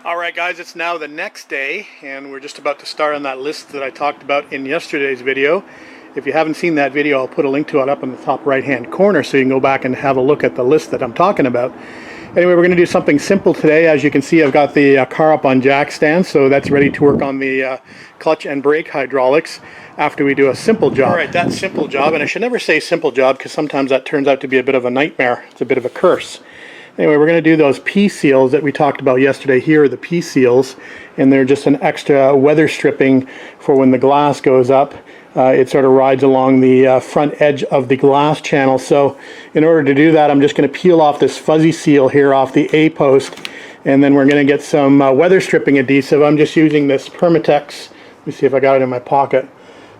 Alright guys, it's now the next day and we're just about to start on that list that I talked about in yesterday's video. If you haven't seen that video, I'll put a link to it up in the top right hand corner so you can go back and have a look at the list that I'm talking about. Anyway, we're going to do something simple today. As you can see, I've got the car up on jack stands, so that's ready to work on the clutch and brake hydraulics after we do a simple job. Alright, that simple job, and I should never say simple job because sometimes that turns out to be a bit of a nightmare. It's a bit of a curse. Anyway, we're going to do those P-seals that we talked about yesterday. Here are the P-seals, and they're just an extra weather stripping for when the glass goes up. It sort of rides along the front edge of the glass channel. So in order to do that, I'm just going to peel off this fuzzy seal here off the A-post, and then we're going to get some weather stripping adhesive. I'm just using this Permatex. Let me see if I got it in my pocket.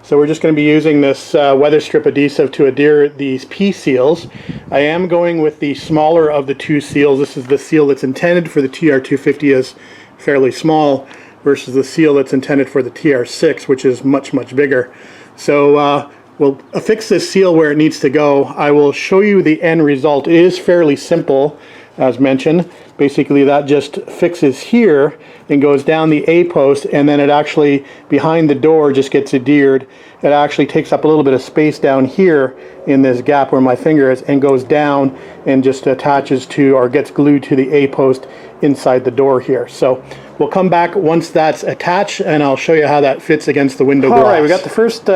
So we're just going to be using this weather strip adhesive to adhere these P-seals. I am going with the smaller of the two seals. This is the seal that's intended for the TR250 as fairly small versus the seal that's intended for the TR6, which is much, much bigger. So we'll affix this seal where it needs to go. I will show you the end result. It is fairly simple, as mentioned. Basically that just fixes here and goes down the A-post, and then it actually, behind the door, just gets adhered. It actually takes up a little bit of space down here in this gap where my finger is and goes down and just attaches to, or gets glued to the A-post inside the door here. So we'll come back once that's attached and I'll show you how that fits against the window glass. Alright, we got the first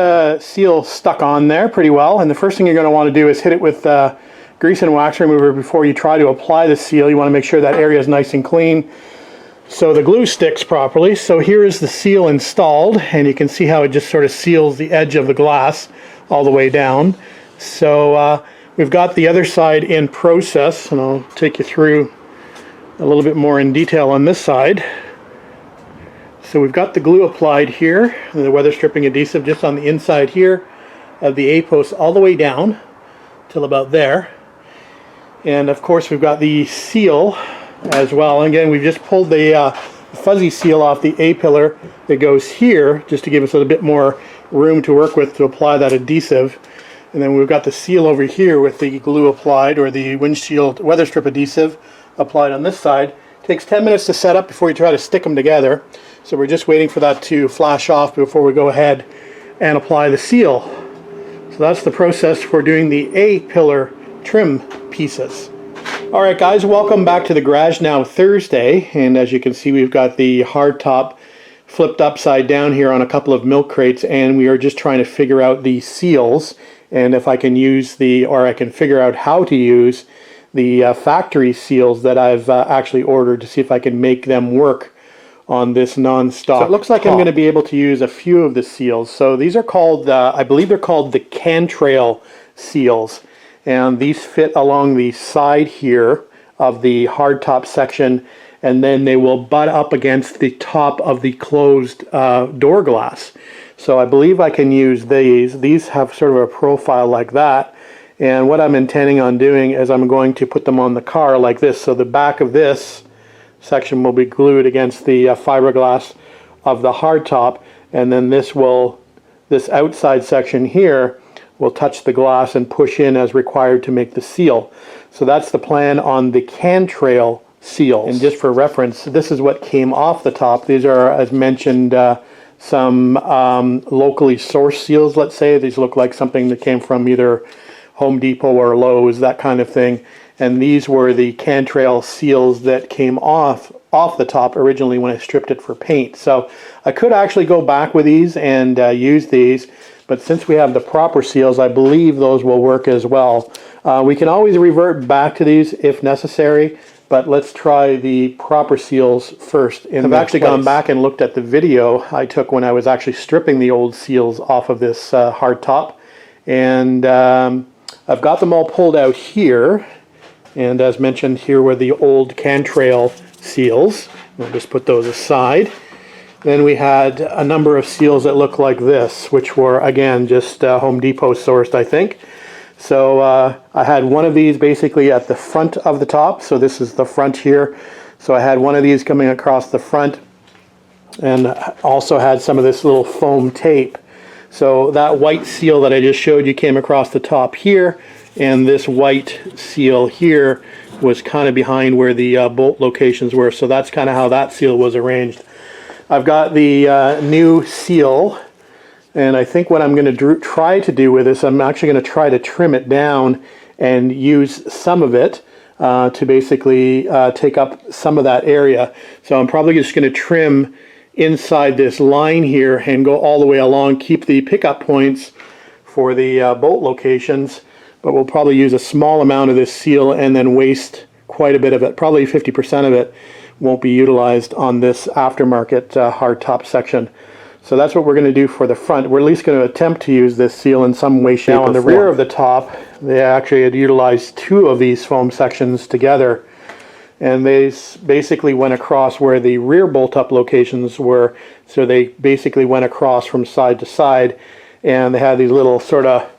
seal stuck on there pretty well, and the first thing you're going to want to do is hit it with grease and wax remover before you try to apply the seal. You want to make sure that area is nice and clean so the glue sticks properly. So here is the seal installed, and you can see how it just sort of seals the edge of the glass all the way down. So we've got the other side in process, and I'll take you through a little bit more in detail on this side. So we've got the glue applied here, and the weather stripping adhesive just on the inside here of the A-post all the way down till about there. And of course we've got the seal as well. And again, we've just pulled the fuzzy seal off the A-pillar that goes here just to give us a little bit more room to work with to apply that adhesive. And then we've got the seal over here with the glue applied, or the windshield weather strip adhesive applied on this side. It takes 10 minutes to set up before you try to stick them together. So we're just waiting for that to flash off before we go ahead and apply the seal. So that's the process for doing the A-pillar trim pieces. Alright guys, welcome back to the garage. Now Thursday, and as you can see we've got the hard top flipped upside down here on a couple of milk crates, and we are just trying to figure out the seals and if I can use the, or I can figure out how to use the factory seals that I've actually ordered to see if I can make them work on this non-stop. So it looks like I'm going to be able to use a few of the seals. So these are called, I believe they're called the Cantrail seals, and these fit along the side here of the hardtop section, and then they will butt up against the top of the closed door glass. So I believe I can use these. These have sort of a profile like that, and what I'm intending on doing is I'm going to put them on the car like this. So the back of this section will be glued against the fiberglass of the hardtop, and then this outside section here will touch the glass and push in as required to make the seal. So that's the plan on the Cantrail seals. And just for reference, this is what came off the top. These are, as mentioned, some locally sourced seals, let's say. These look like something that came from either Home Depot or Lowe's, that kind of thing. And these were the Cantrail seals that came off the top originally when I stripped it for paint. So I could actually go back with these and use these, but since we have the proper seals, I believe those will work as well. We can always revert back to these if necessary, but let's try the proper seals first. I've actually gone back and looked at the video I took when I was actually stripping the old seals off of this hard top, and I've got them all pulled out here, and as mentioned, here were the old Cantrail seals. We'll just put those aside. Then we had a number of seals that look like this, which were again just Home Depot sourced, I think. So I had one of these basically at the front of the top, so this is the front here. So I had one of these coming across the front, and also had some of this little foam tape. So that white seal that I just showed you came across the top here, and this white seal here was kind of behind where the bolt locations were. So that's kind of how that seal was arranged. I've got the new seal, and I think what I'm going to try to do with this, I'm actually going to try to trim it down and use some of it to basically take up some of that area. So I'm probably just going to trim inside this line here and go all the way along, keep the pickup points for the bolt locations, but we'll probably use a small amount of this seal and then waste quite a bit of it. Probably 50% of it won't be utilized on this aftermarket hardtop section. So that's what we're going to do for the front. We're at least going to attempt to use this seal in some way, shape, or form. On the rear of the top, they actually had utilized 2 of these foam sections together, and they basically went across where the rear bolt-up locations were. So they basically went across from side to side, and they had these little sort of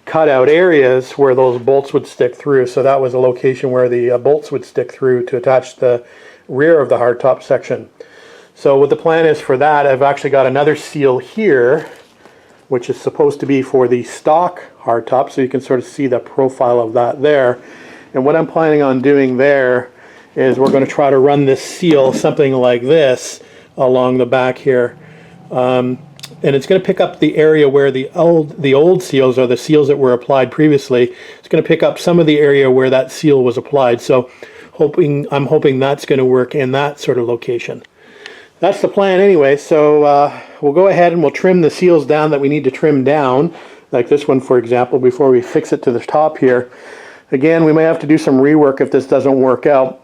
cutout areas where those bolts would stick through. So that was a location where the bolts would stick through to attach the rear of the hardtop section. So what the plan is for that, I've actually got another seal here, which is supposed to be for the stock hardtop, so you can sort of see the profile of that there. And what I'm planning on doing there is we're going to try to run this seal something like this along the back here. And it's going to pick up the area where the old seals, or the seals that were applied previously, it's going to pick up some of the area where that seal was applied. So I'm hoping that's going to work in that sort of location. That's the plan anyway. So we'll go ahead and we'll trim the seals down that we need to trim down, like this one for example, before we fix it to the top here. Again, we may have to do some rework if this doesn't work out.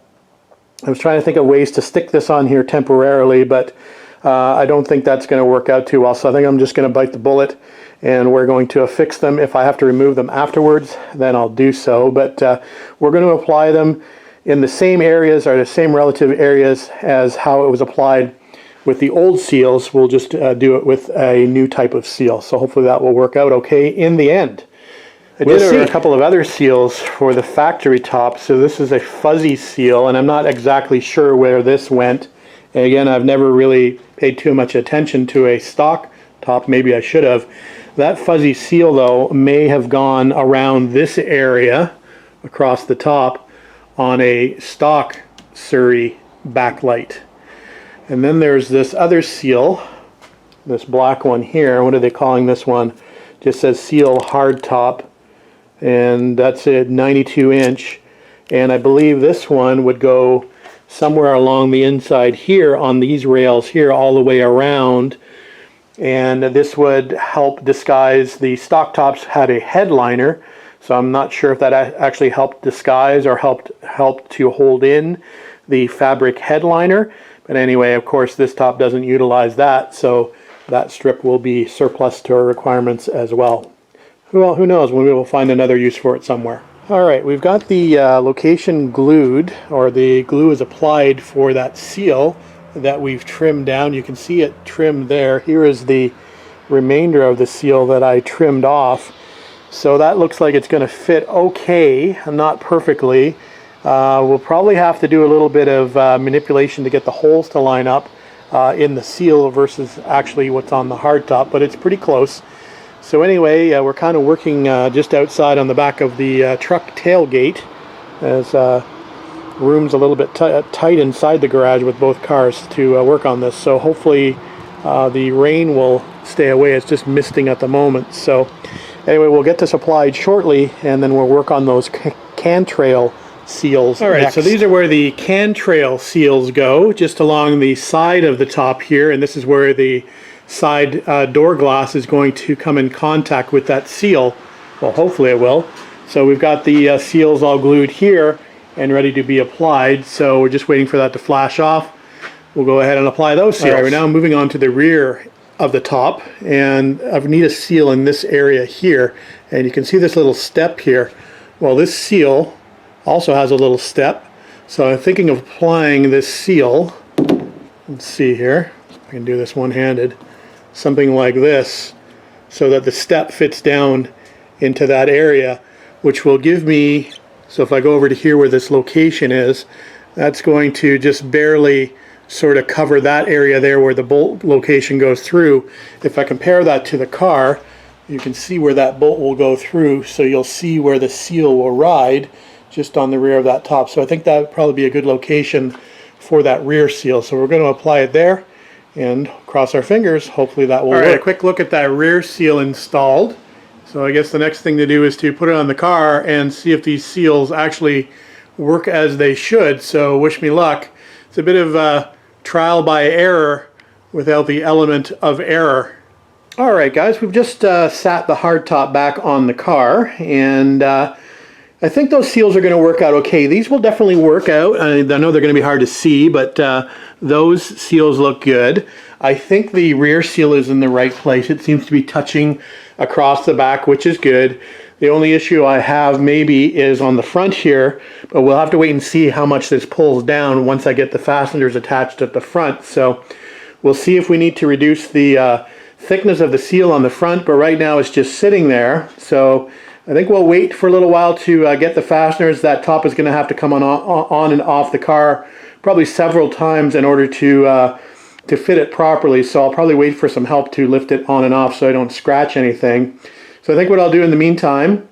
I was trying to think of ways to stick this on here temporarily, but I don't think that's going to work out too well. So I think I'm just going to bite the bullet, and we're going to affix them. If I have to remove them afterwards, then I'll do so. But we're going to apply them in the same areas, or the same relative areas as how it was applied with the old seals. We'll just do it with a new type of seal. So hopefully that will work out okay in the end. I did a couple of other seals for the factory top. So this is a fuzzy seal, and I'm not exactly sure where this went. And again, I've never really paid too much attention to a stock top. Maybe I should have. That fuzzy seal though may have gone around this area across the top on a stock Surrey backlight. And then there's this other seal, this black one here. What are they calling this one? Just says seal hardtop, and that's a 92 inch. And I believe this one would go somewhere along the inside here on these rails here all the way around. And this would help disguise the stock tops had a headliner. So I'm not sure if that actually helped disguise or helped to hold in the fabric headliner. But anyway, of course, this top doesn't utilize that, so that strip will be surplus to our requirements as well. Who knows, when we will find another use for it somewhere. All right, we've got the location glued, or the glue is applied for that seal that we've trimmed down. You can see it trimmed there. Here is the remainder of the seal that I trimmed off. So that looks like it's going to fit okay, not perfectly. We'll probably have to do a little bit of manipulation to get the holes to line up in the seal versus actually what's on the hardtop, but it's pretty close. So anyway, we're kind of working just outside on the back of the truck tailgate, as room's a little bit tight inside the garage with both cars to work on this. So hopefully the rain will stay away. It's just misting at the moment. So anyway, we'll get this applied shortly, and then we'll work on those cantrail seals. All right, next. So these are where the cantrail seals go, just along the side of the top here, and this is where the side door glass is going to come in contact with that seal. Well, hopefully it will. So we've got the seals all glued here and ready to be applied, so we're just waiting for that to flash off. We'll go ahead and apply those seals. All right, we're now moving on to the rear of the top, and I need a seal in this area here, and you can see this little step here. Well, this seal also has a little step, so I'm thinking of applying this seal. Let's see here, I can do this one-handed, something like this, so that the step fits down into that area, which will give me, so if I go over to here where this location is, that's going to just barely sort of cover that area there where the bolt location goes through. If I compare that to the car, you can see where that bolt will go through, so you'll see where the seal will ride just on the rear of that top. So I think that would probably be a good location for that rear seal. So we're going to apply it there and cross our fingers. Hopefully that will work. All right, a quick look at that rear seal installed. So I guess the next thing to do is to put it on the car and see if these seals actually work as they should. So wish me luck. It's a bit of trial by error without the element of error. All right, guys, we've just sat the hardtop back on the car, and I think those seals are going to work out okay. These will definitely work out. I know they're going to be hard to see, but those seals look good. I think the rear seal is in the right place. It seems to be touching across the back, which is good. The only issue I have maybe is on the front here, but we'll have to wait and see how much this pulls down once I get the fasteners attached at the front. So we'll see if we need to reduce the thickness of the seal on the front, but right now it's just sitting there. So I think we'll wait for a little while to get the fasteners. That top is going to have to come on and off the car probably several times in order to fit it properly. So I'll probably wait for some help to lift it on and off so I don't scratch anything. So I think what I'll do in the meantime,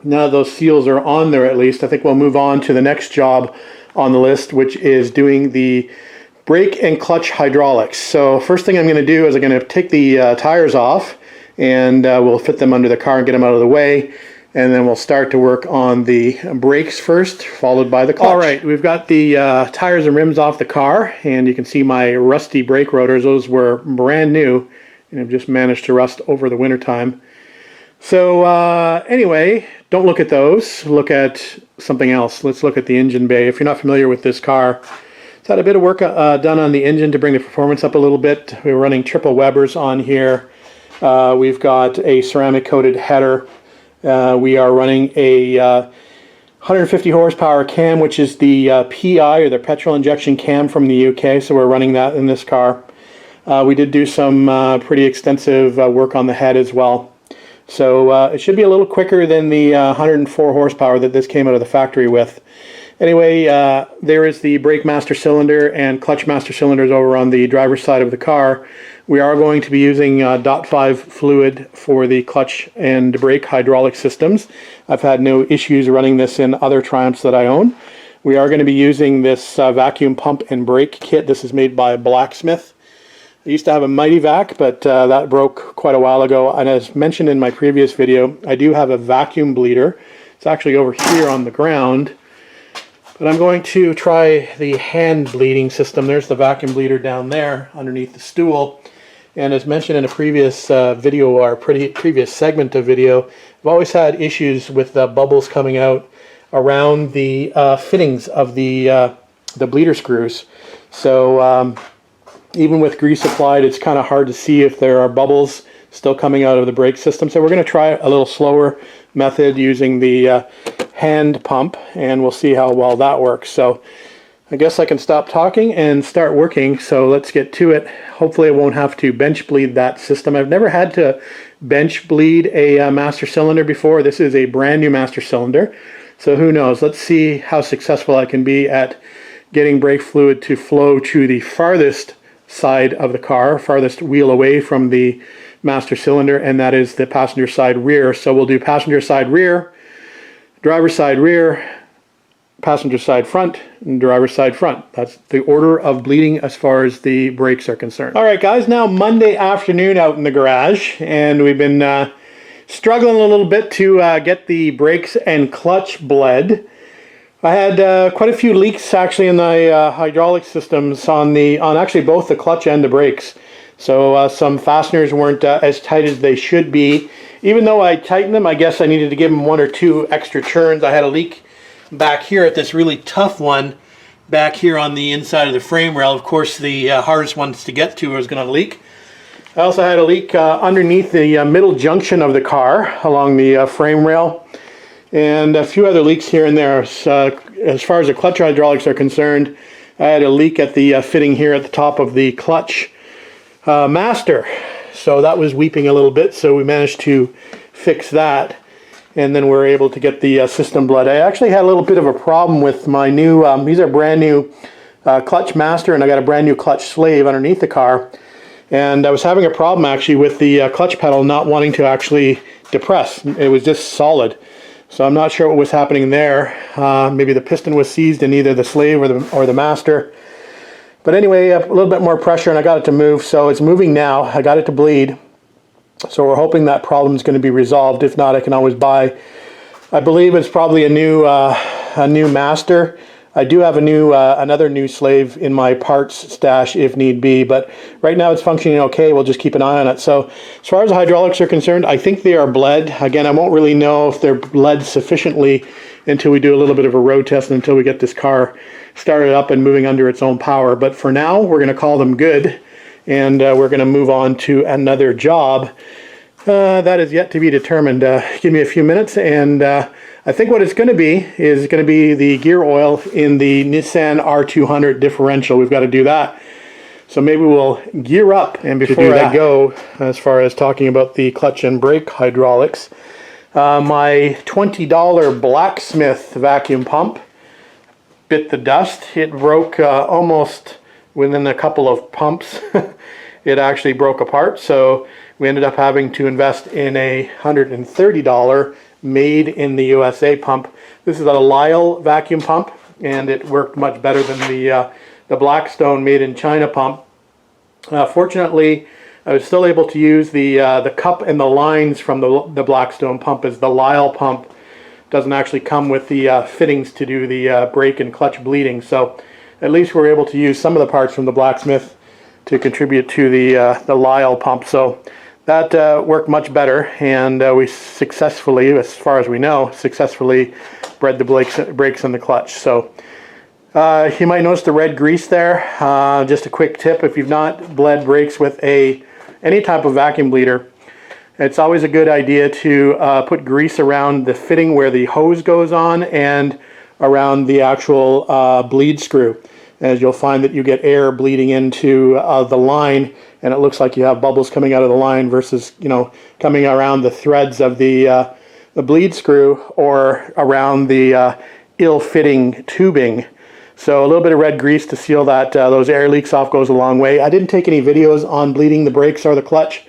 now those seals are on there at least, I think we'll move on to the next job on the list, which is doing the brake and clutch hydraulics. So first thing I'm going to do is I'm going to take the tires off, and we'll fit them under the car and get them out of the way, and then we'll start to work on the brakes first, followed by the clutch. All right, we've got the tires and rims off the car, and you can see my rusty brake rotors. Those were brand new and have just managed to rust over the winter time. So anyway, don't look at those. Look at something else. Let's look at the engine bay. If you're not familiar with this car, it's had a bit of work done on the engine to bring the performance up a little bit. We're running triple Webers on here. We've got a ceramic coated header. We are running a 150 horsepower cam, which is the PI, or the petrol injection cam from the UK. So we're running that in this car. We did do some pretty extensive work on the head as well. So it should be a little quicker than the 104 horsepower that this came out of the factory with. Anyway, there is the brake master cylinder and clutch master cylinders over on the driver's side of the car. We are going to be using .5 fluid for the clutch and brake hydraulic systems. I've had no issues running this in other Triumphs that I own. We are going to be using this vacuum pump and brake kit. This is made by Blacksmith. I used to have a Mighty Vac, but that broke quite a while ago. And as mentioned in my previous video, I do have a vacuum bleeder. It's actually over here on the ground. But I'm going to try the hand bleeding system. There's the vacuum bleeder down there underneath the stool. And as mentioned in a previous video, or previous segment of video, I've always had issues with bubbles coming out around the fittings of the bleeder screws. So even with grease applied, it's kind of hard to see if there are bubbles still coming out of the brake system. So we're going to try a little slower method using the hand pump, and we'll see how well that works. So I guess I can stop talking and start working. So let's get to it. Hopefully I won't have to bench bleed that system. I've never had to bench bleed a master cylinder before. This is a brand new master cylinder. So who knows? Let's see how successful I can be at getting brake fluid to flow to the farthest side of the car, farthest wheel away from the master cylinder, and that is the passenger side rear. So we'll do passenger side rear, driver's side rear, passenger side front, and driver's side front. That's the order of bleeding as far as the brakes are concerned. All right, guys, now Monday afternoon out in the garage, and we've been struggling a little bit to get the brakes and clutch bled. I had quite a few leaks actually in the hydraulic systems on actually both the clutch and the brakes. So some fasteners weren't as tight as they should be. Even though I tightened them, I guess I needed to give them 1 or 2 extra turns. I had a leak back here at this really tough one back here on the inside of the frame rail. Of course, the hardest ones to get to was going to leak. I also had a leak underneath the middle junction of the car along the frame rail, and a few other leaks here and there. So, as far as the clutch hydraulics are concerned, I had a leak at the fitting here at the top of the clutch master. So that was weeping a little bit, so we managed to fix that, and then we're able to get the system bled. I actually had a little bit of a problem with my new, these are brand new clutch master, and I got a brand new clutch slave underneath the car, and I was having a problem actually with the clutch pedal not wanting to actually depress. It was just solid. So I'm not sure what was happening there. Maybe the piston was seized in either the slave or the master. But anyway, a little bit more pressure and I got it to move. So it's moving now. I got it to bleed. So we're hoping that problem is going to be resolved. If not, I can always buy, I believe it's probably a new master. I do have another new slave in my parts stash if need be, but right now it's functioning okay. We'll just keep an eye on it. So as far as the hydraulics are concerned, I think they are bled. Again, I won't really know if they're bled sufficiently until we do a little bit of a road test and until we get this car started up and moving under its own power. But for now, we're going to call them good, and we're going to move on to another job. That is yet to be determined. Give me a few minutes, and I think what it's going to be is going to be the gear oil in the Nissan R200 differential. We've got to do that. So maybe we'll gear up. And before I go, as far as talking about the clutch and brake hydraulics, my $20 Blacksmith vacuum pump bit the dust. It broke almost within a couple of pumps. It actually broke apart. So we ended up having to invest in a $130 made in the USA pump. This is a Lyle vacuum pump, and it worked much better than the Blackstone made in China pump. Fortunately, I was still able to use the cup and the lines from the Blackstone pump, as the Lyle pump doesn't actually come with the fittings to do the brake and clutch bleeding. So at least we're able to use some of the parts from the Blacksmith to contribute to the Lyle pump. So that worked much better, and we successfully, as far as we know, successfully bred the brakes and the clutch. So you might notice the red grease there. Just a quick tip: if you've not bled brakes with any type of vacuum bleeder, it's always a good idea to put grease around the fitting where the hose goes on and around the actual bleed screw, as you'll find that you get air bleeding into the line, and it looks like you have bubbles coming out of the line versus, coming around the threads of the bleed screw or around the ill-fitting tubing. So a little bit of red grease to seal that those air leaks off goes a long way. I didn't take any videos on bleeding the brakes or the clutch.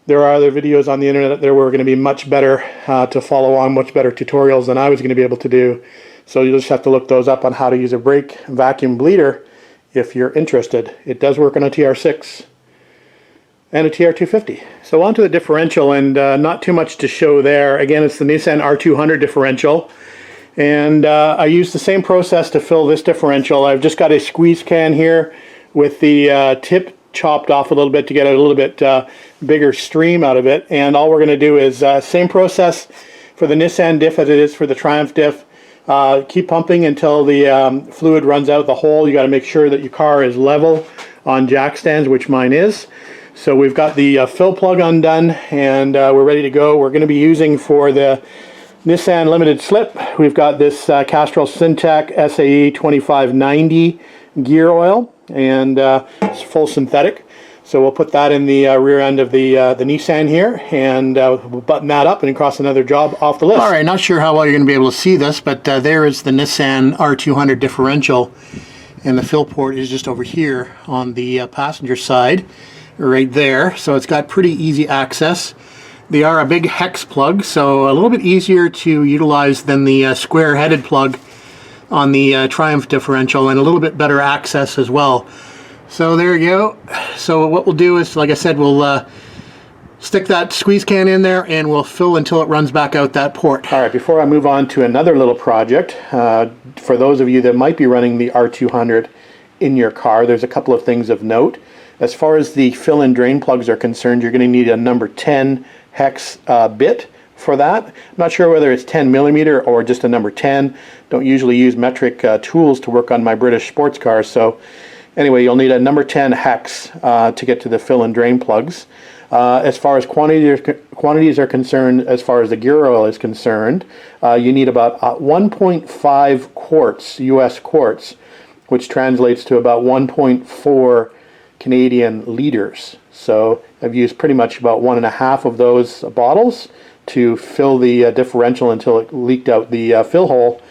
There are other videos on the internet that were going to be much better to follow on, much better tutorials than I was going to be able to do. So you'll just have to look those up on how to use a brake vacuum bleeder if you're interested. It does work on a TR6 and a TR250. So on to the differential, and not too much to show there. Again, it's the Nissan R200 differential, and I used the same process to fill this differential. I've just got a squeeze can here with the tip chopped off a little bit to get a little bit bigger stream out of it, and all we're going to do is same process for the Nissan diff as it is for the Triumph diff. Keep pumping until the fluid runs out the hole. You got to make sure that your car is level on jack stands, which mine is. So we've got the fill plug undone, and we're ready to go. We're going to be using for the Nissan Limited Slip, we've got this Castrol Syntec SAE 2590 gear oil, and it's full synthetic. So we'll put that in the rear end of the Nissan here, and we'll button that up and cross another job off the list. All right, not sure how well you're going to be able to see this, but there is the Nissan R200 differential, and the fill port is just over here on the passenger side, right there. So it's got pretty easy access. They are a big hex plug, so a little bit easier to utilize than the square-headed plug on the Triumph differential, and a little bit better access as well. So there you go. So what we'll do is, like I said, we'll stick that squeeze can in there and we'll fill until it runs back out that port. All right, before I move on to another little project, for those of you that might be running the R200 in your car, there's a couple of things of note. As far as the fill and drain plugs are concerned, you're going to need a number 10 hex bit for that. I'm not sure whether it's 10 millimeter or just a number 10. Don't usually use metric tools to work on my British sports cars, so anyway, you'll need a number 10 hex to get to the fill and drain plugs. As far as quantities are concerned, as far as the gear oil is concerned, you need about 1.5 quarts, US quarts, which translates to about 1.4 Canadian liters. So I've used pretty much about 1.5 of those bottles to fill the differential until it leaked out the fill hole.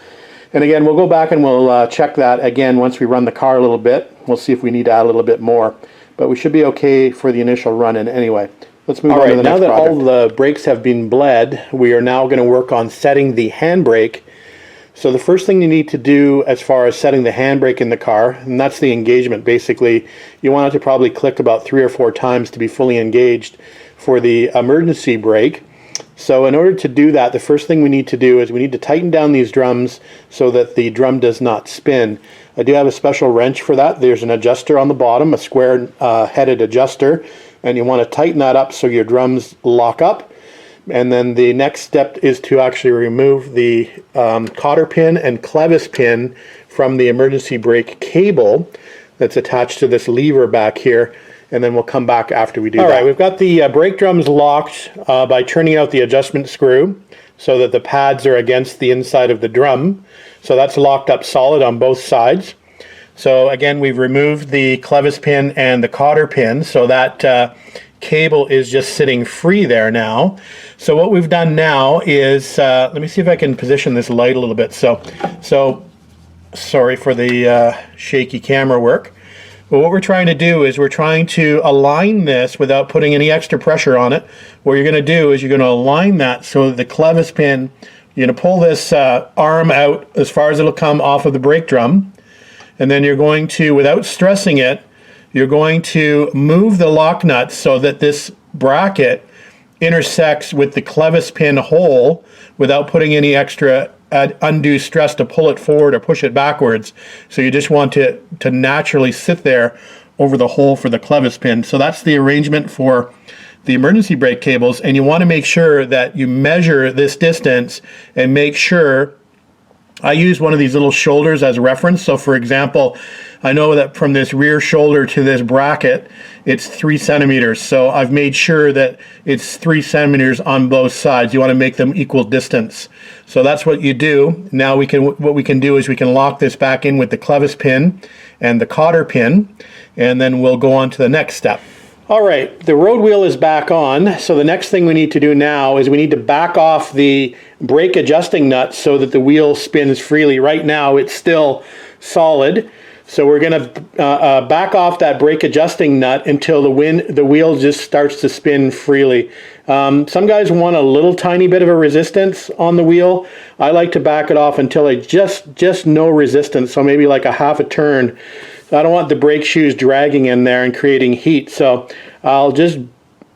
And again, we'll go back and we'll check that again once we run the car a little bit. We'll see if we need to add a little bit more. But we should be okay for the initial run-in anyway. let's move on to the next project. Now that all the brakes have been bled, we are now going to work on setting the handbrake. So the first thing you need to do as far as setting the handbrake in the car, and that's the engagement basically, you want it to probably click about 3 or 4 times to be fully engaged for the emergency brake. So in order to do that, the first thing we need to do is we need to tighten down these drums so that the drum does not spin. I do have a special wrench for that. There's an adjuster on the bottom, a square headed adjuster, and you want to tighten that up so your drums lock up. And then the next step is to actually remove the cotter pin and clevis pin from the emergency brake cable that's attached to this lever back here, and then we'll come back after we do that. All right, we've got the brake drums locked by turning out the adjustment screw so that the pads are against the inside of the drum. So that's locked up solid on both sides. So again, we've removed the clevis pin and the cotter pin, so that cable is just sitting free there now. So what we've done now is, let me see if I can position this light a little bit. So sorry for the shaky camera work. But what we're trying to do is we're trying to align this without putting any extra pressure on it. What you're going to do is you're going to align that so that the clevis pin, you're going to pull this arm out as far as it'll come off of the brake drum. And then you're going to, without stressing it, you're going to move the lock nut so that this bracket intersects with the clevis pin hole without putting any extra undue stress to pull it forward or push it backwards. So you just want it to naturally sit there over the hole for the clevis pin. So that's the arrangement for the emergency brake cables, and you want to make sure that you measure this distance and make sure. I use one of these little shoulders as reference. So for example, I know that from this rear shoulder to this bracket, it's 3 centimeters. So I've made sure that it's 3 centimeters on both sides. You want to make them equal distance. So that's what you do. Now what we can do is we can lock this back in with the clevis pin and the cotter pin, and then we'll go on to the next step. All right, the road wheel is back on, so the next thing we need to do now is we need to back off the brake adjusting nut so that the wheel spins freely. Right now it's still solid, so we're going to back off that brake adjusting nut until the wheel just starts to spin freely. Some guys want a little tiny bit of a resistance on the wheel. I like to back it off until I just no resistance, so maybe like a half a turn. I don't want the brake shoes dragging in there and creating heat, so I'll just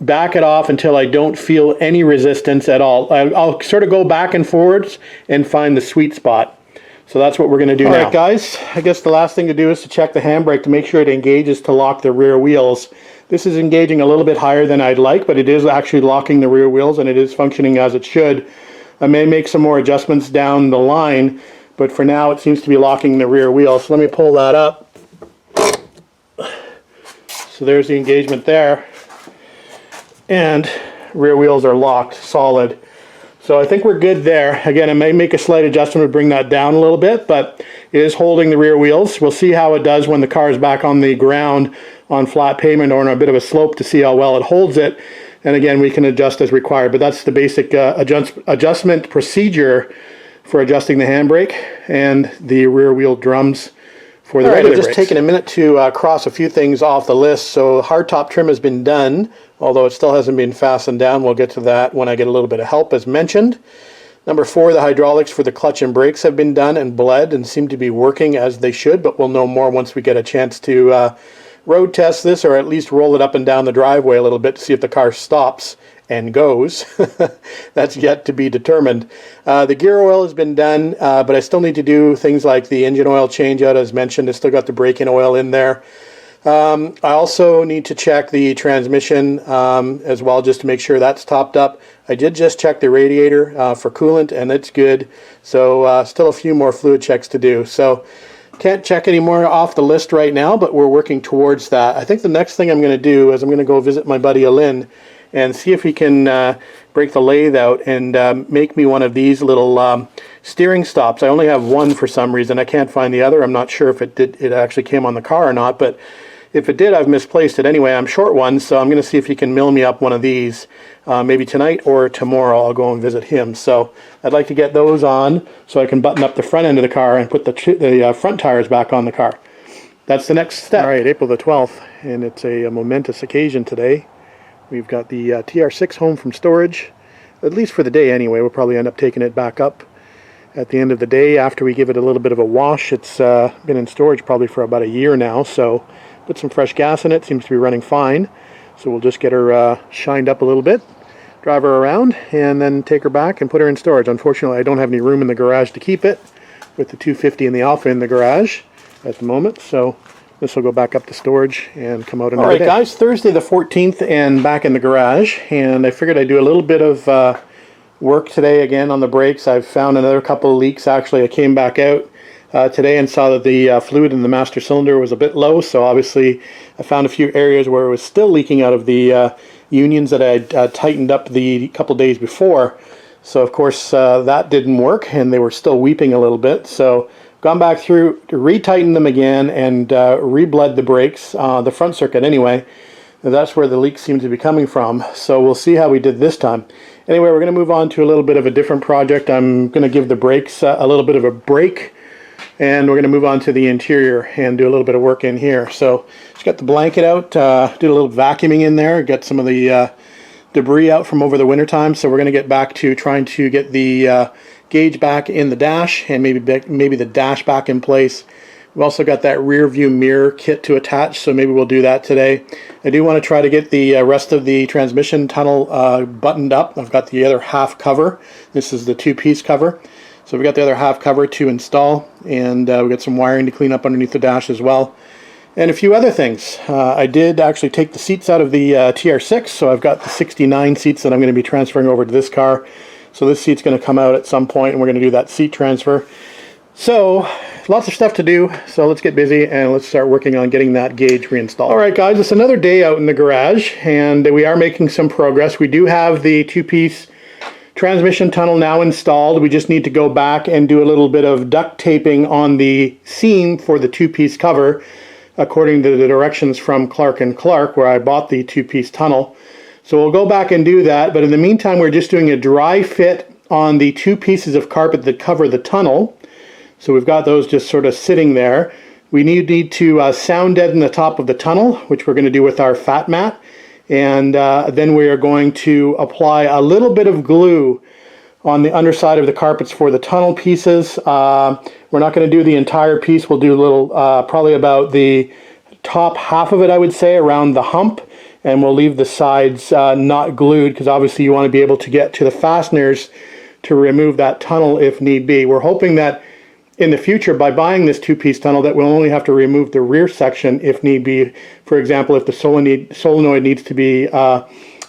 back it off until I don't feel any resistance at all. I'll sort of go back and forwards and find the sweet spot. So that's what we're going to do now. All right, guys, I guess the last thing to do is to check the handbrake to make sure it engages to lock the rear wheels. This is engaging a little bit higher than I'd like, but it is actually locking the rear wheels and it is functioning as it should. I may make some more adjustments down the line, but for now it seems to be locking the rear wheels. So let me pull that up. So there's the engagement there, and rear wheels are locked solid. So I think we're good there. Again, I may make a slight adjustment to bring that down a little bit, but it is holding the rear wheels. We'll see how it does when the car is back on the ground on flat pavement or on a bit of a slope to see how well it holds it. And again, we can adjust as required, but that's the basic adjustment procedure for adjusting the handbrake and the rear wheel drums. For the regular brakes. Just taking a minute to cross a few things off the list. So hardtop trim has been done, although it still hasn't been fastened down. We'll get to that when I get a little bit of help, as mentioned. Number 4, the hydraulics for the clutch and brakes have been done and bled and seem to be working as they should, but we'll know more once we get a chance to road test this, or at least roll it up and down the driveway a little bit to see if the car stops and goes. That's yet to be determined. The gear oil has been done, but I still need to do things like the engine oil change out, as mentioned. I still got the brake-in oil in there. I also need to check the transmission as well, just to make sure that's topped up. I did just check the radiator for coolant, and it's good. So still a few more fluid checks to do. So can't check any more off the list right now, but we're working towards that. I think the next thing I'm going to do is I'm going to go visit my buddy Alin and see if he can break the lathe out and make me one of these little steering stops. I only have one for some reason. I can't find the other. I'm not sure if it actually came on the car or not, but if it did, I've misplaced it. Anyway, I'm short one, so I'm going to see if he can mill me up one of these maybe tonight or tomorrow. I'll go and visit him. So I'd like to get those on so I can button up the front end of the car and put the front tires back on the car. That's the next step. All right, April the 12th, and it's a momentous occasion today. We've got the TR6 home from storage, at least for the day anyway. We'll probably end up taking it back up at the end of the day after we give it a little bit of a wash. It's been in storage probably for about a year now, so put some fresh gas in it. Seems to be running fine. So we'll just get her shined up a little bit, drive her around, and then take her back and put her in storage. Unfortunately, I don't have any room in the garage to keep it with the 250 and the Alpha in the garage at the moment, so this will go back up to storage and come out another day. Alright guys, Thursday the 14th and back in the garage, and I figured I'd do a little bit of work today again on the brakes. I've found another couple of leaks. Actually, I came back out today and saw that the fluid in the master cylinder was a bit low, so obviously I found a few areas where it was still leaking out of the unions that I had tightened up the couple days before. So of course that didn't work, and they were still weeping a little bit. So gone back through to re-tighten them again and re-bled the brakes, the front circuit anyway. And that's where the leaks seem to be coming from. So we'll see how we did this time. Anyway, we're going to move on to a little bit of a different project. I'm going to give the brakes a little bit of a break, and we're going to move on to the interior and do a little bit of work in here. So just got the blanket out, did a little vacuuming in there, got some of the debris out from over the winter time. So we're going to get back to trying to get the gauge back in the dash, and maybe the dash back in place. We've also got that rear view mirror kit to attach, so maybe we'll do that today. I do want to try to get the rest of the transmission tunnel buttoned up. I've got the other half cover. This is the two-piece cover. So we've got the other half cover to install, and we've got some wiring to clean up underneath the dash as well. And a few other things. I did actually take the seats out of the TR6, so I've got the 69 seats that I'm going to be transferring over to this car. So this seat's going to come out at some point, and we're going to do that seat transfer. So lots of stuff to do, so let's get busy and let's start working on getting that gauge reinstalled. Alright guys, it's another day out in the garage, and we are making some progress. We do have the two-piece transmission tunnel now installed. We just need to go back and do a little bit of duct taping on the seam for the two-piece cover, according to the directions from Clark & Clark, where I bought the two-piece tunnel. So we'll go back and do that, but in the meantime we're just doing a dry fit on the two pieces of carpet that cover the tunnel. So we've got those just sort of sitting there. We need to sound deaden the top of the tunnel, which we're going to do with our fat mat. And then we are going to apply a little bit of glue on the underside of the carpets for the tunnel pieces. We're not going to do the entire piece. We'll do a little, probably about the top half of it, I would say, around the hump. And we'll leave the sides not glued, because obviously you want to be able to get to the fasteners to remove that tunnel if need be. We're hoping that in the future, by buying this two-piece tunnel, that we'll only have to remove the rear section if need be. For example, if the solenoid needs to be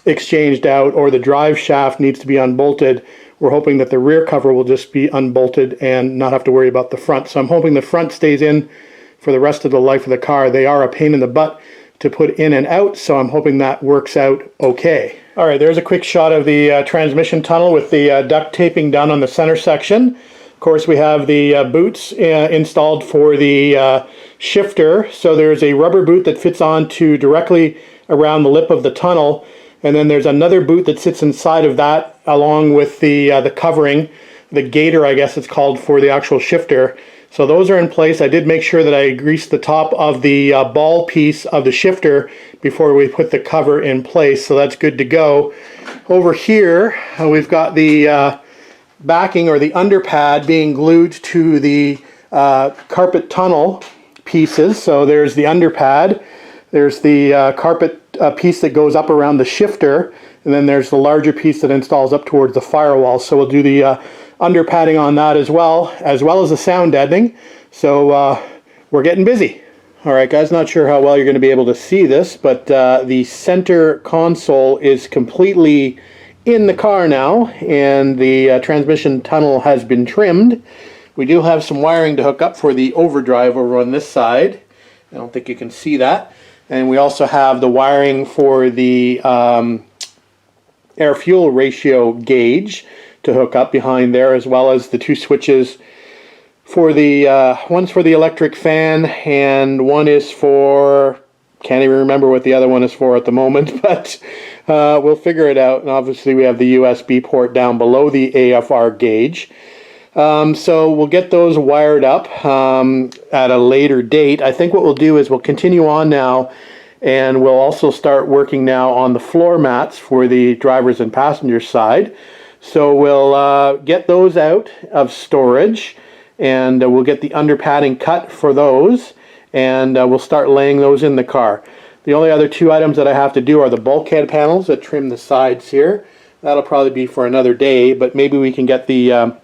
exchanged out, or the drive shaft needs to be unbolted, we're hoping that the rear cover will just be unbolted and not have to worry about the front. So I'm hoping the front stays in for the rest of the life of the car. They are a pain in the butt to put in and out, so I'm hoping that works out okay. Alright, there's a quick shot of the transmission tunnel with the duct taping done on the center section. Of course, we have the boots installed for the shifter. So there's a rubber boot that fits onto directly around the lip of the tunnel, and then there's another boot that sits inside of that, along with the covering, the gaiter, I guess it's called, for the actual shifter. So those are in place. I did make sure that I greased the top of the ball piece of the shifter before we put the cover in place, so that's good to go. Over here, we've got the backing, or the underpad, being glued to the carpet tunnel pieces. So there's the underpad, there's the carpet piece that goes up around the shifter, and then there's the larger piece that installs up towards the firewall. So we'll do the underpadding on that as well as the sound deadening. So we're getting busy. Alright guys, not sure how well you're going to be able to see this, but the center console is completely in the car now, and the transmission tunnel has been trimmed. We do have some wiring to hook up for the overdrive over on this side. I don't think you can see that. And we also have the wiring for the air-fuel ratio gauge to hook up behind there, as well as the two switches for the one's for the electric fan, and one is for, can't even remember what the other one is for at the moment, but we'll figure it out. And obviously we have the USB port down below the AFR gauge. So we'll get those wired up at a later date. I think what we'll do is we'll continue on now And we'll also start working now on the floor mats for the drivers and passengers side. So we'll get those out of storage, and we'll get the under padding cut for those, and we'll start laying those in the car. The only other two items that I have to do are the bulkhead panels that trim the sides here. That'll probably be for another day, but maybe we can get the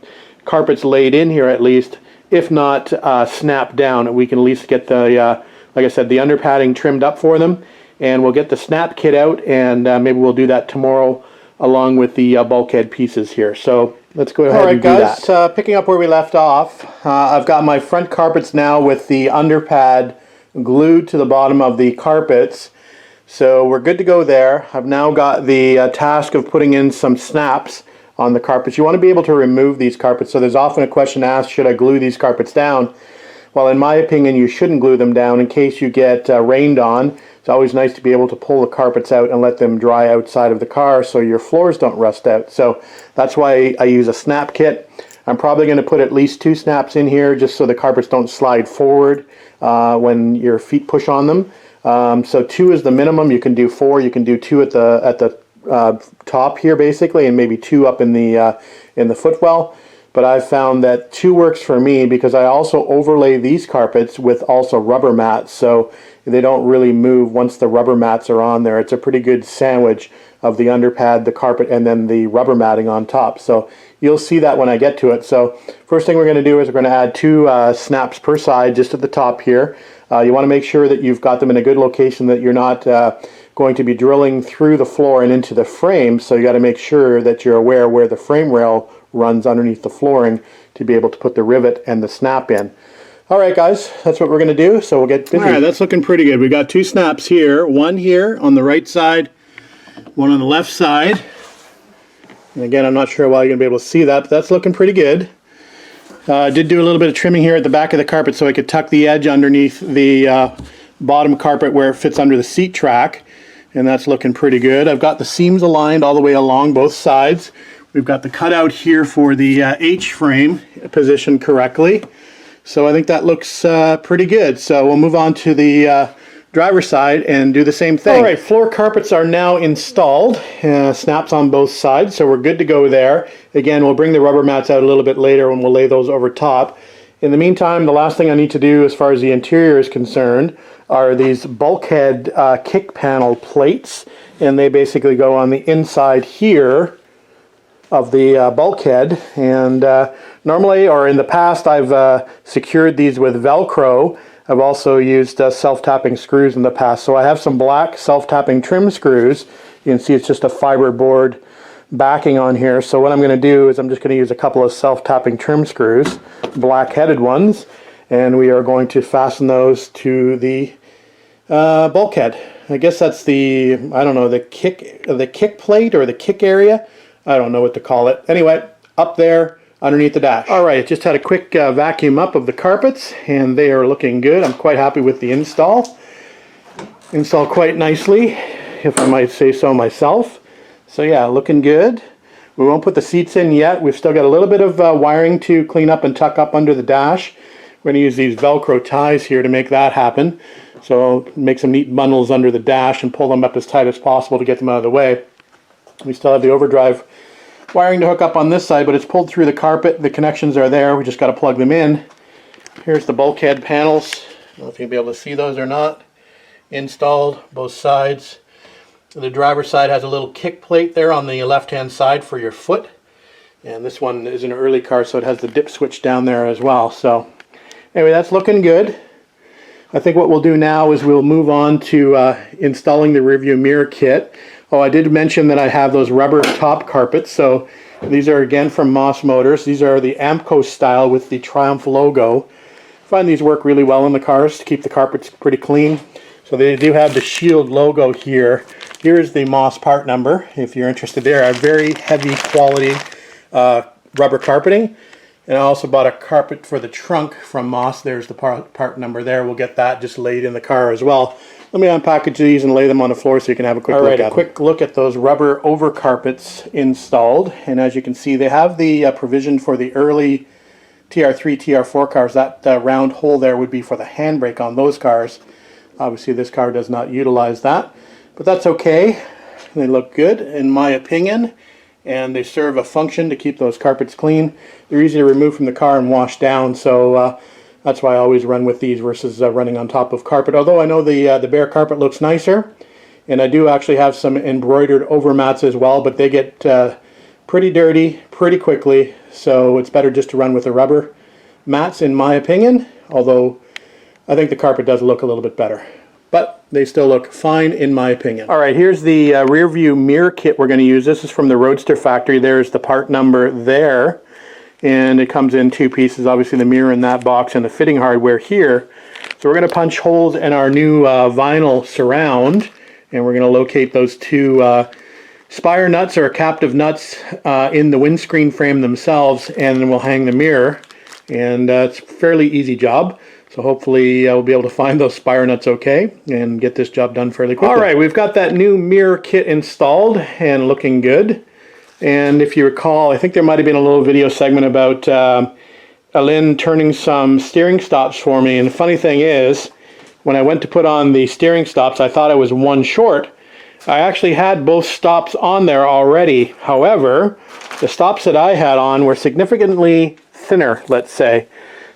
carpets laid in here at least. If not, snapped down, we can at least get the, like I said, the under padding trimmed up for them, and we'll get the snap kit out, and maybe we'll do that tomorrow along with the bulkhead pieces here. So let's go ahead and do that. Alright guys, picking up where we left off, I've got my front carpets now with the underpad glued to the bottom of the carpets. So we're good to go there. I've now got the task of putting in some snaps on the carpets. You want to be able to remove these carpets. So there's often a question asked, should I glue these carpets down? Well, in my opinion, you shouldn't glue them down in case you get rained on. It's always nice to be able to pull the carpets out and let them dry outside of the car so your floors don't rust out. So that's why I use a snap kit. I'm probably going to put at least 2 snaps in here just so the carpets don't slide forward when your feet push on them. So 2 is the minimum. You can do 4. You can do 2 at the top here basically, and maybe 2 up in the footwell. But I've found that 2 works for me because I also overlay these carpets with also rubber mats, so they don't really move once the rubber mats are on there. It's a pretty good sandwich of the underpad, the carpet, and then the rubber matting on top. So you'll see that when I get to it. So first thing we're going to do is we're going to add 2 snaps per side just at the top here. You want to make sure that you've got them in a good location, that you're not going to be drilling through the floor and into the frame, so you got to make sure that you're aware where the frame rail runs underneath the flooring to be able to put the rivet and the snap in. Alright guys, that's what we're going to do, so we'll get busy. Alright, that's looking pretty good. We got 2 snaps here, one here on the right side, one on the left side. And again, I'm not sure why you're going to be able to see that, but that's looking pretty good. I did do a little bit of trimming here at the back of the carpet so I could tuck the edge underneath the bottom carpet where it fits under the seat track, and that's looking pretty good. I've got the seams aligned all the way along both sides. We've got the cutout here for the H-frame positioned correctly. So I think that looks pretty good. So we'll move on to the driver's side and do the same thing. Alright, floor carpets are now installed. Snaps on both sides, so we're good to go there. Again, we'll bring the rubber mats out a little bit later when we'll lay those over top. In the meantime, the last thing I need to do as far as the interior is concerned are these bulkhead kick panel plates, and they basically go on the inside here of the bulkhead. And normally, or in the past, I've secured these with Velcro. I've also used self-tapping screws in the past. So I have some black self-tapping trim screws. You can see it's just a fiberboard backing on here. So what I'm going to do is I'm just going to use a couple of self-tapping trim screws, black-headed ones, and we are going to fasten those to the bulkhead. I guess that's the, I don't know, the kick plate or the kick area. I don't know what to call it. Anyway, up there underneath the dash. Alright, just had a quick vacuum up of the carpets, and they are looking good. I'm quite happy with the install. Installed quite nicely, if I might say so myself. So yeah, looking good. We won't put the seats in yet. We've still got a little bit of wiring to clean up and tuck up under the dash. We're going to use these Velcro ties here to make that happen. So make some neat bundles under the dash and pull them up as tight as possible to get them out of the way. We still have the overdrive wiring to hook up on this side, but it's pulled through the carpet. The connections are there. We just got to plug them in. Here's the bulkhead panels. I don't know if you'll be able to see those or not. Installed both sides. The driver's side has a little kick plate there on the left-hand side for your foot. And this one is an early car, so it has the dip switch down there as well. So anyway, that's looking good. I think what we'll do now is we'll move on to installing the rearview mirror kit. Oh, I did mention that I have those rubber top carpets. So these are again from Moss Motors. These are the Amco style with the Triumph logo. I find these work really well in the cars to keep the carpets pretty clean. So they do have the Shield logo here. Here's the Moss part number if you're interested there. A very heavy quality rubber carpeting. And I also bought a carpet for the trunk from Moss. There's the part number there. We'll get that just laid in the car as well. Let me unpackage these and lay them on the floor so you can have a quick look at them. Alright, a quick look at those rubber over carpets installed. And as you can see, they have the provision for the early TR3, TR4 cars. That round hole there would be for the handbrake on those cars. Obviously this car does not utilize that, but that's okay. They look good in my opinion, and they serve a function to keep those carpets clean. They're easy to remove from the car and wash down, so that's why I always run with these versus running on top of carpet. Although I know the bare carpet looks nicer, and I do actually have some embroidered over mats as well, but they get pretty dirty pretty quickly, so it's better just to run with the rubber mats in my opinion, although I think the carpet does look a little bit better. But they still look fine in my opinion. Alright, here's the rear view mirror kit we're going to use. This is from the Roadster factory. There's the part number there. And it comes in two pieces, obviously the mirror in that box and the fitting hardware here. So we're going to punch holes in our new vinyl surround. And we're going to locate those two spire nuts or captive nuts in the windscreen frame themselves. And then we'll hang the mirror. And it's a fairly easy job. So hopefully we'll be able to find those spire nuts okay and get this job done fairly quickly. Alright, we've got that new mirror kit installed and looking good. And if you recall, I think there might have been a little video segment about Alin turning some steering stops for me. And the funny thing is, when I went to put on the steering stops, I thought I was one short. I actually had both stops on there already. However, the stops that I had on were significantly thinner, let's say.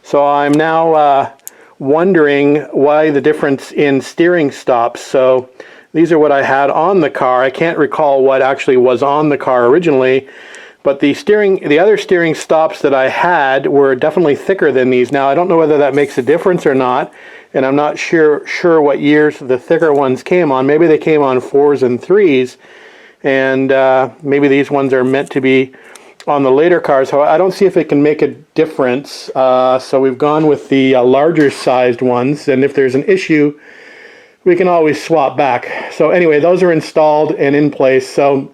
So I'm now wondering why the difference in steering stops. So these are what I had on the car. I can't recall what actually was on the car originally, but the other steering stops that I had were definitely thicker than these. Now I don't know whether that makes a difference or not, and I'm not sure what years the thicker ones came on. Maybe they came on 4s and 3s, and maybe these ones are meant to be on the later cars. So I don't see if it can make a difference. So we've gone with the larger sized ones, and if there's an issue, we can always swap back. So anyway, those are installed and in place. So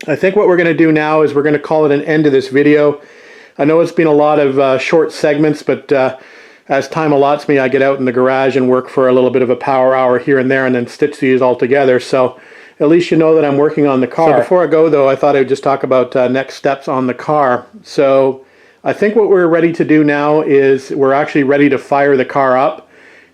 I think what we're going to do now is we're going to call it an end to this video. I know it's been a lot of short segments, but as time allots me, I get out in the garage and work for a little bit of a power hour here and there and then stitch these all together. So at least you know that I'm working on the car. So before I go though, I thought I would just talk about next steps on the car. So I think what we're ready to do now is we're actually ready to fire the car up.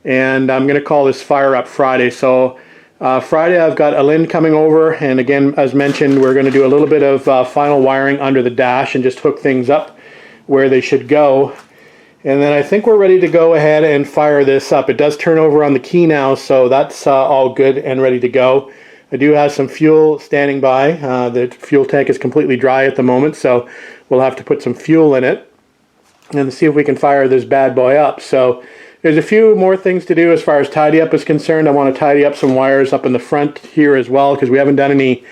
And I'm going to call this Fire Up Friday. So Friday I've got Alin coming over, and again, as mentioned, we're going to do a little bit of final wiring under the dash and just hook things up where they should go. And then I think we're ready to go ahead and fire this up. It does turn over on the key now, so that's all good and ready to go. I do have some fuel standing by. The fuel tank is completely dry at the moment, so we'll have to put some fuel in it and see if we can fire this bad boy up. So there's a few more things to do as far as tidy up is concerned. I want to tidy up some wires up in the front here as well, because we haven't done any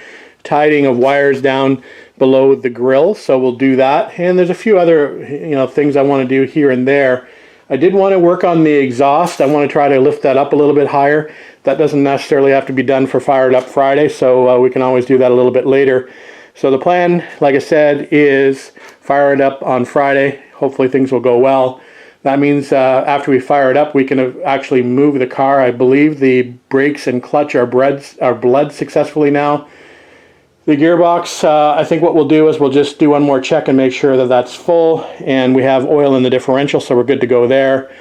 tidying of wires down below the grill, so we'll do that. And there's a few other things I want to do here and there. I did want to work on the exhaust. I want to try to lift that up a little bit higher. That doesn't necessarily have to be done for Fired Up Friday, so we can always do that a little bit later. So the plan, like I said, is fire it up on Friday. Hopefully things will go well. That means after we fire it up, we can actually move the car. I believe the brakes and clutch are bled successfully now. The gearbox, I think what we'll do is we'll just do one more check and make sure that that's full, and we have oil in the differential, so we're good to go there.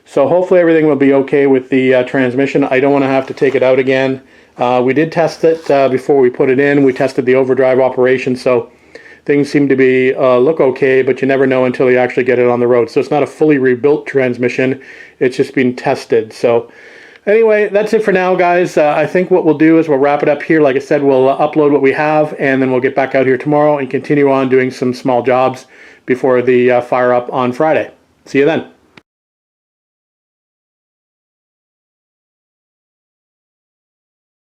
So hopefully everything will be okay with the transmission. I don't want to have to take it out again. We did test it before we put it in. We tested the overdrive operation, so things seem to be look okay, but you never know until you actually get it on the road. So it's not a fully rebuilt transmission. It's just been tested. So anyway, that's it for now, guys. I think what we'll do is we'll wrap it up here. Like I said, we'll upload what we have, and then we'll get back out here tomorrow and continue on doing some small jobs before the fire up on Friday. See you then.